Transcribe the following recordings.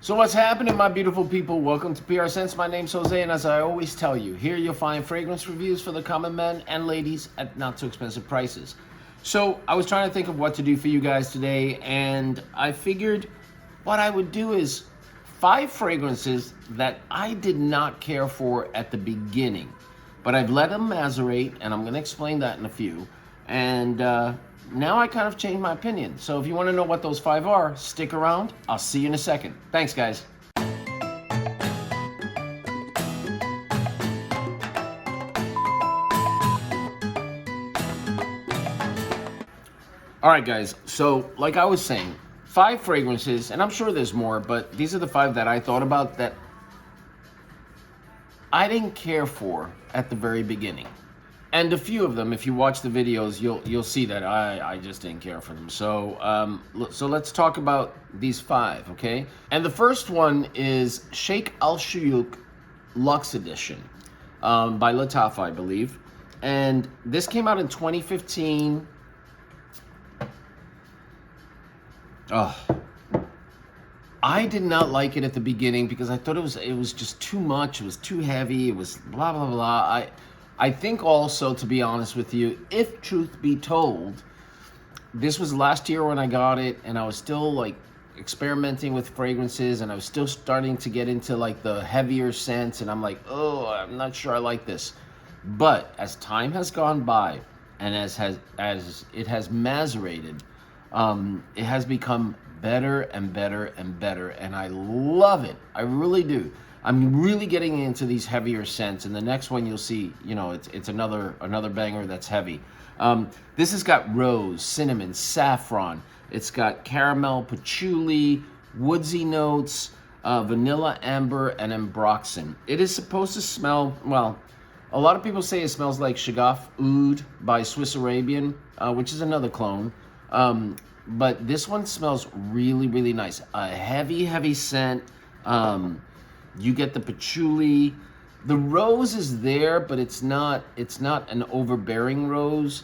So what's happening, my beautiful people? Welcome to PR Scents. My name's Jose, and as I always tell you, here you'll find fragrance reviews for the common men and ladies at not too expensive prices. So I was trying to think of what to do for you guys today, and I figured what I would do is 5 fragrances that I did not care for at the beginning, but I've let them macerate, and I'm going to explain that in a few. And now I kind of changed my opinion. So if you want to know what those 5 are, stick around. I'll see you in a second. Thanks, guys. All right, guys. So like I was saying, 5 fragrances, and I'm sure there's more, but these are the 5 that I thought about that I didn't care for at the very beginning. And a few of them, if you watch the videos, you'll see that I just didn't care for them. So so let's talk about these 5, okay? And the first one is Sheik Shuyukh Luxe Edition by Lattafa, I believe. And this came out in 2015. Oh, I did not like it at the beginning because I thought it was just too much. It was too heavy. It was blah blah blah. I think also, to be honest with you, if truth be told, this was last year when I got it, and I was still like experimenting with fragrances, and I was still starting to get into like the heavier scents, and I'm like, oh, I'm not sure I like this. But as time has gone by, and as it has macerated, it has become better and better and better, and I love it. I really do. I'm really getting into these heavier scents, and the next one you'll see, you know, it's another banger that's heavy. This has got rose, cinnamon, saffron. It's got caramel, patchouli, woodsy notes, vanilla, amber, and ambroxan. It is supposed to smell, well, a lot of people say it smells like Shuyukh Oud by Swiss Arabian, which is another clone. But this one smells really, really nice. A heavy scent. You get the patchouli. The rose is there, but it's not an overbearing rose.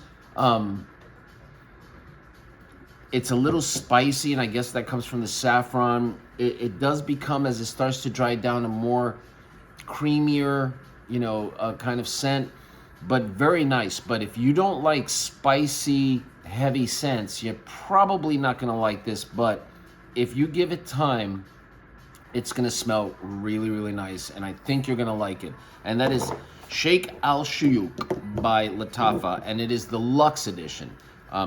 It's a little spicy, and I guess that comes from the saffron. It does become, as it starts to dry down, a more creamier, you know, kind of scent, but very nice. But if you don't like spicy, heavy scents, you're probably not gonna like this, but if you give it time, it's gonna smell really, really nice, and I think you're gonna like it. And that is Sheik Shuyukh by Lattafa, and it is the Luxe Edition.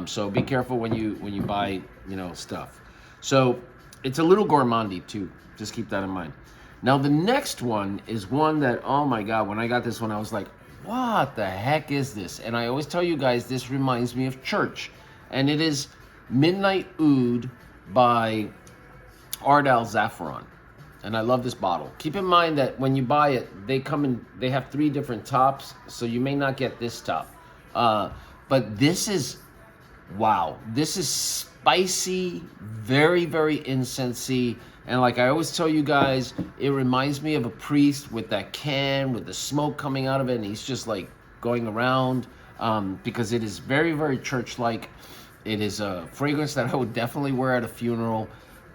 So be careful when you buy, you know, stuff. So it's a little gourmandy too. Just keep that in mind. Now the next one is one that, oh my God, when I got this one, I was like, what the heck is this? And I always tell you guys, this reminds me of church, and it is Midnight Oud by Ardal Zaafaran. And I love this bottle. Keep in mind that when you buy it, they have 3 different tops, so you may not get this top. But this is, wow. This is spicy, very, very incensey. And like I always tell you guys, it reminds me of a priest with that can, with the smoke coming out of it, and he's just like going around, because it is very, very church-like. It is a fragrance that I would definitely wear at a funeral.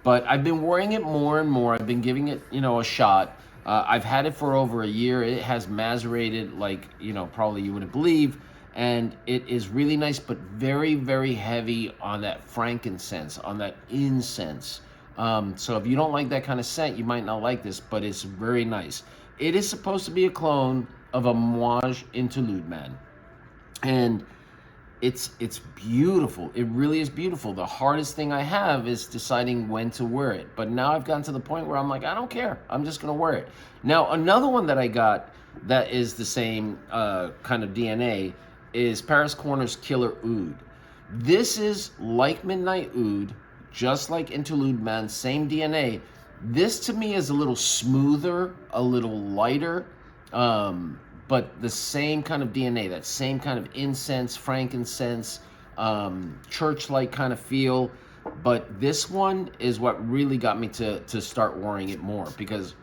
But I've been wearing it more and more. I've been giving it, you know, a shot. I've had it for over a year. It has macerated like, you know, probably you wouldn't believe. And it is really nice, but very, very heavy on that frankincense, on that incense. So if you don't like that kind of scent, you might not like this, but it's very nice. It is supposed to be a clone of a Mouage Interlude Man. And it's beautiful. It really is beautiful. The hardest thing I have is deciding when to wear it. But now I've gotten to the point where I'm like, I don't care. I'm just going to wear it. Now, another one that I got that is the same kind of DNA is Paris Corner's Killer Oud. This is like Midnight Oud, just like Interlude Man, same DNA. This to me is a little smoother, a little lighter, but the same kind of DNA, that same kind of incense, frankincense, church-like kind of feel. But this one is what really got me to start wearing it more, because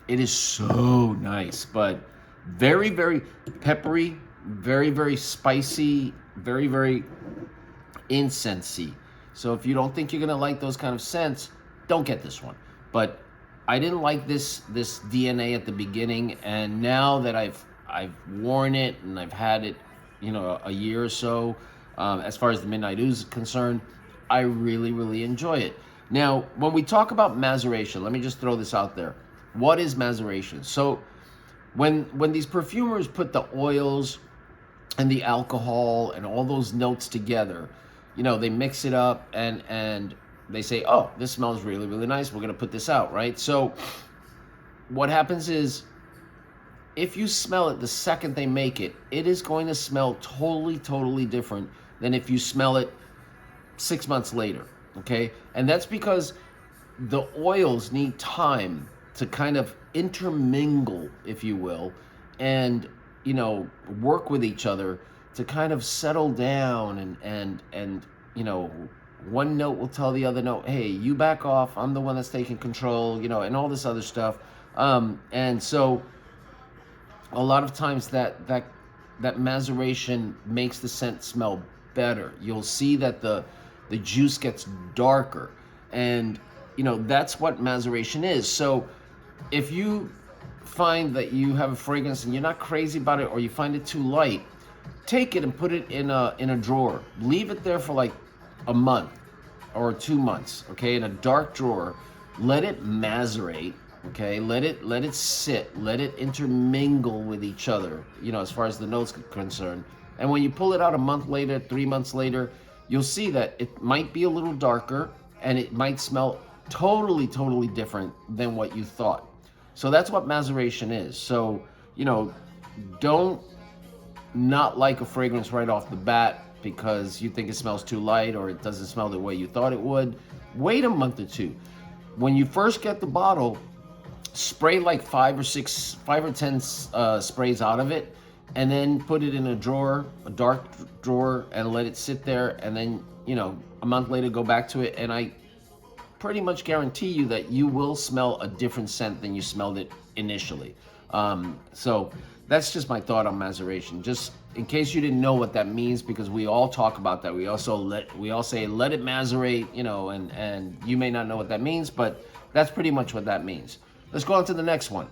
it is so nice, but very, very peppery, very, very spicy, very, very incensey. So if you don't think you're gonna like those kind of scents, don't get this one. But I didn't like this DNA at the beginning, and now that I've worn it and I've had it, you know, a year or so, as far as the Midnight Ooze is concerned, I really enjoy it. Now, when we talk about maceration, let me just throw this out there. What is maceration? So when these perfumers put the oils and the alcohol and all those notes together, you know, they mix it up and they say, oh, this smells really nice, we're gonna put this out, right? So what happens is, if you smell it the second they make it, it is going to smell totally different than if you smell it 6 months later, okay? And that's because the oils need time to kind of intermingle, if you will, and, you know, work with each other to kind of settle down and you know, one note will tell the other note, hey, you back off, I'm the one that's taking control, you know, and all this other stuff. And so a lot of times that maceration makes the scent smell better. You'll see that the juice gets darker, and you know, that's what maceration is. So if you find that you have a fragrance and you're not crazy about it, or you find it too light, take it and put it in a drawer. Leave it there for like a month or 2 months, okay, in a dark drawer. Let it macerate, okay? Let it sit, let it intermingle with each other, you know, as far as the notes are concerned. And when you pull it out a month later, 3 months later, you'll see that it might be a little darker and it might smell totally different than what you thought. So that's what maceration is. So, you know, don't not like a fragrance right off the bat because you think it smells too light or it doesn't smell the way you thought it would. Wait a month or two. When you first get the bottle, spray like 5 or 10 sprays out of it, and then put it in a drawer, a dark drawer, and let it sit there. And then, you know, a month later, go back to it, and I pretty much guarantee you that you will smell a different scent than you smelled it initially. So that's just my thought on maceration. Just in case you didn't know what that means, because we all talk about that. We all say let it macerate, you know, and you may not know what that means, but that's pretty much what that means. Let's go on to the next one.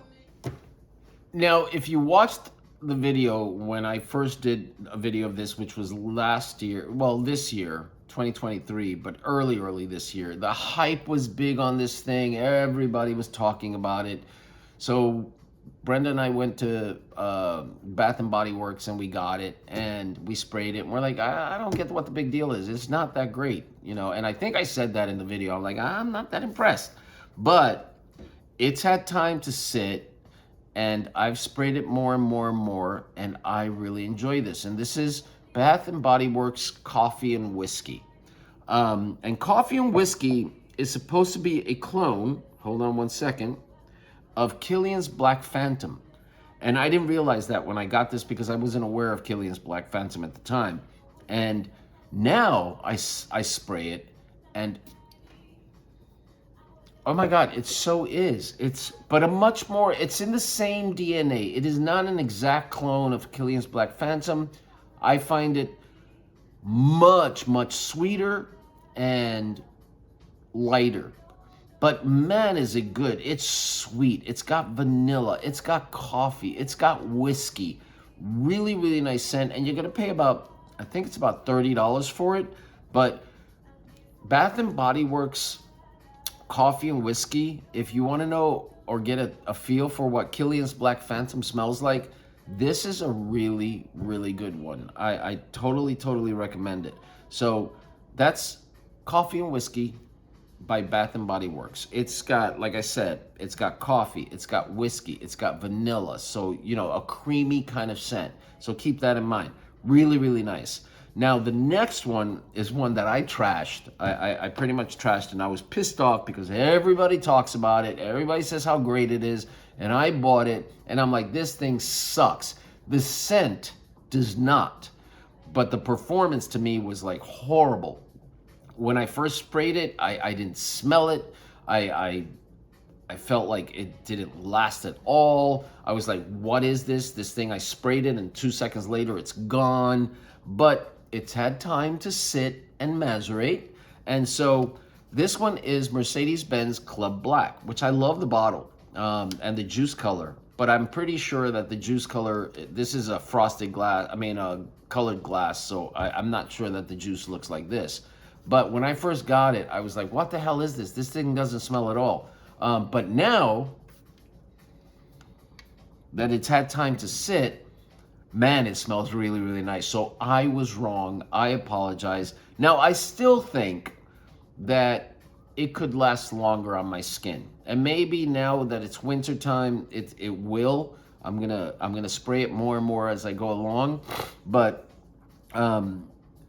Now, if you watched the video when I first did a video of this, which was last year, well, this year, 2023, but early this year, the hype was big on this thing. Everybody was talking about it. So Brenda and I went to Bath and Body Works and we got it and we sprayed it. And we're like, I don't get what the big deal is. It's not that great, you know. And I think I said that in the video. I'm like, I'm not that impressed. But it's had time to sit, and I've sprayed it more and more, and I really enjoy this. And this is Bath and Body Works Coffee and Whiskey. And Coffee and Whiskey is supposed to be a clone, hold on one second, of Killian's Black Phantom. And I didn't realize that when I got this because I wasn't aware of Killian's Black Phantom at the time. And now I spray it, and oh my God, it so is. But a much more, it's in the same DNA. It is not an exact clone of Killian's Black Phantom. I find it much sweeter and lighter. But man, is it good. It's sweet. It's got vanilla. It's got coffee. It's got whiskey. Really nice scent. And you're going to pay about, I think it's about $30 for it. But Bath and Body Works Coffee and Whiskey, if you want to know or get a feel for what Killian's Black Phantom smells like, this is a really good one. I totally recommend it. So that's Coffee and Whiskey by Bath and Body Works. It's got, like I said, it's got coffee, it's got whiskey, it's got vanilla. So, you know, a creamy kind of scent. So keep that in mind. Really nice. Now, the next one is one that I trashed. I pretty much trashed, and I was pissed off because everybody talks about it. Everybody says how great it is, and I bought it, and I'm like, this thing sucks. The scent does not, but the performance to me was like horrible. When I first sprayed it, I didn't smell it. I felt like it didn't last at all. I was like, what is this? This thing, I sprayed it, and 2 seconds later, it's gone. But it's had time to sit and macerate. And so This one is Mercedes-Benz Club Black, which I love the bottle and the juice color. But I'm pretty sure that the juice color, this is a frosted glass, I mean a colored glass, so I'm not sure that the juice looks like this. But when I first got it, I was like, what the hell is this? This thing doesn't smell at all. But now that it's had time to sit, man, it smells really, really nice. So I was wrong. I apologize. Now, I still think that it could last longer on my skin. And maybe now that it's winter time, it will. I'm gonna spray it more and more as I go along. But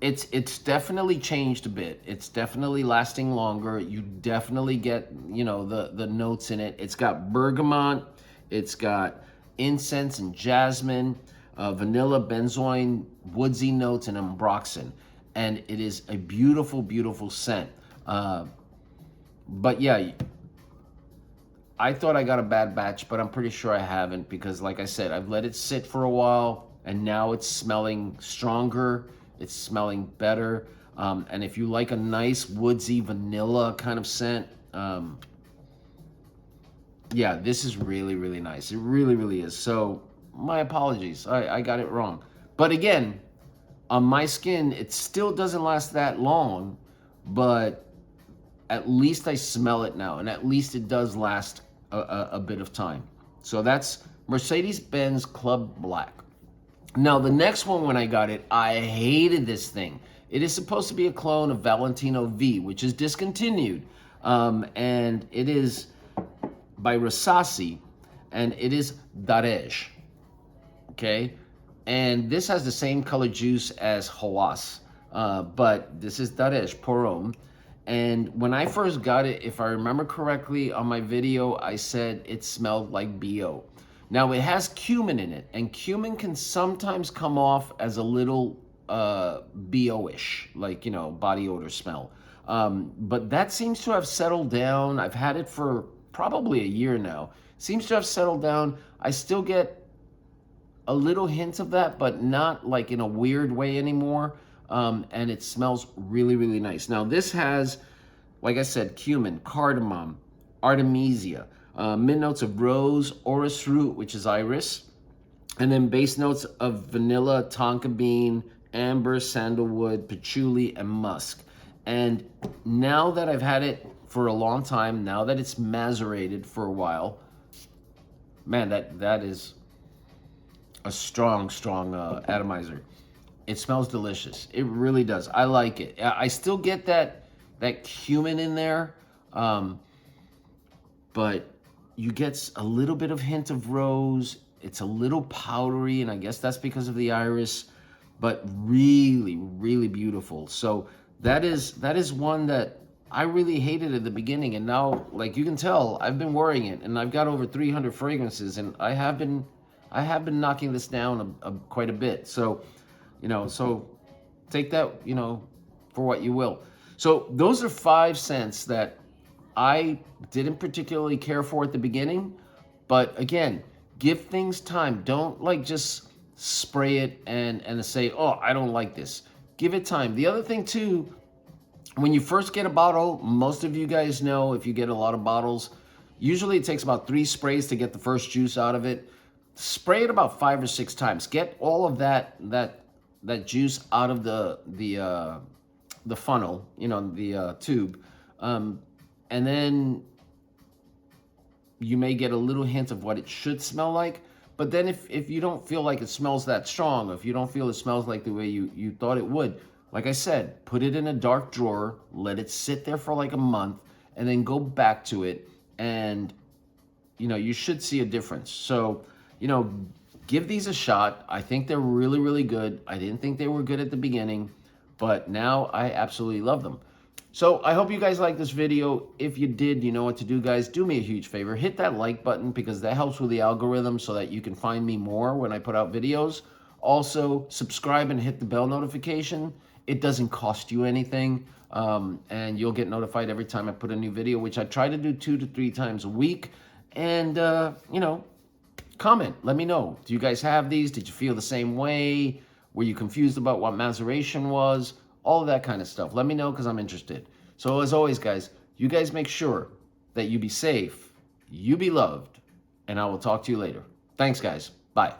it's definitely changed a bit. It's definitely lasting longer. You definitely get, you know, the notes in it. It's got bergamot, it's got incense and jasmine, vanilla, benzoin, woodsy notes, and ambroxan. And it is a beautiful, beautiful scent. But yeah, I thought I got a bad batch, but I'm pretty sure I haven't, because like I said, I've let it sit for a while and now it's smelling stronger. It's smelling better. And if you like a nice woodsy vanilla kind of scent, yeah, this is really, really nice. It really, really is. So my apologies. I got it wrong. But again, on my skin, it still doesn't last that long, but at least I smell it now, and at least it does last a bit of time. So that's Mercedes-Benz Club Black. Now, the next one, when I got it, I hated this thing. It is supposed to be a clone of Valentino V, which is discontinued. And it is by Rasasi, and it is Daarej. Okay? And this has the same color juice as Hawas, but this is Daarej, Porom. And when I first got it, if I remember correctly, on my video, I said it smelled like BO. Now, it has cumin in it, and cumin can sometimes come off as a little BO-ish, like, you know, body odor smell. But that seems to have settled down. I've had it for probably a year now. Seems to have settled down. I still get a little hint of that, but not like in a weird way anymore. And it smells really, really nice. Now, this has, like I said, cumin, cardamom, artemisia, mid notes of rose, orris root, which is iris, and then base notes of vanilla, tonka bean, amber, sandalwood, patchouli, and musk. And now that I've had it for a long time, now that it's macerated for a while, man, that is a strong atomizer. It smells delicious. It really does. I like it. I still get that cumin in there, but you get a little bit of hint of rose. It's a little powdery, and I guess that's because of the iris, but really, really beautiful. So that is one that I really hated at the beginning, and now, like you can tell, I've been wearing it, and I've got over 300 fragrances, and I have been knocking this down quite a bit. So, you know, so take that, you know, for what you will. So those are 5 scents that I didn't particularly care for at the beginning, but again, give things time. Don't like just spray it and say, oh, I don't like this. Give it time. The other thing too, when you first get a bottle, most of you guys know, if you get a lot of bottles, usually it takes about 3 sprays to get the first juice out of it. Spray it about 5 or 6 times. Get all of that juice out of the funnel, you know, the tube, and then you may get a little hint of what it should smell like. But then if you don't feel like it smells that strong, if you don't feel it smells like the way you thought it would, like I said, put it in a dark drawer, let it sit there for like a month, and then go back to it, and you know, you should see a difference. So, you know, give these a shot. I think they're really, really good. I didn't think they were good at the beginning, but now I absolutely love them. So I hope you guys liked this video. If you did, you know what to do, guys. Do me a huge favor. Hit that like button, because that helps with the algorithm so that you can find me more when I put out videos. Also, subscribe and hit the bell notification. It doesn't cost you anything, and you'll get notified every time I put a new video, which I try to do 2 to 3 times a week. And, you know, comment. Let me know. Do you guys have these? Did you feel the same way? Were you confused about what maceration was? All of that kind of stuff. Let me know, because I'm interested. So as always, guys, you guys make sure that you be safe, you be loved, and I will talk to you later. Thanks, guys. Bye.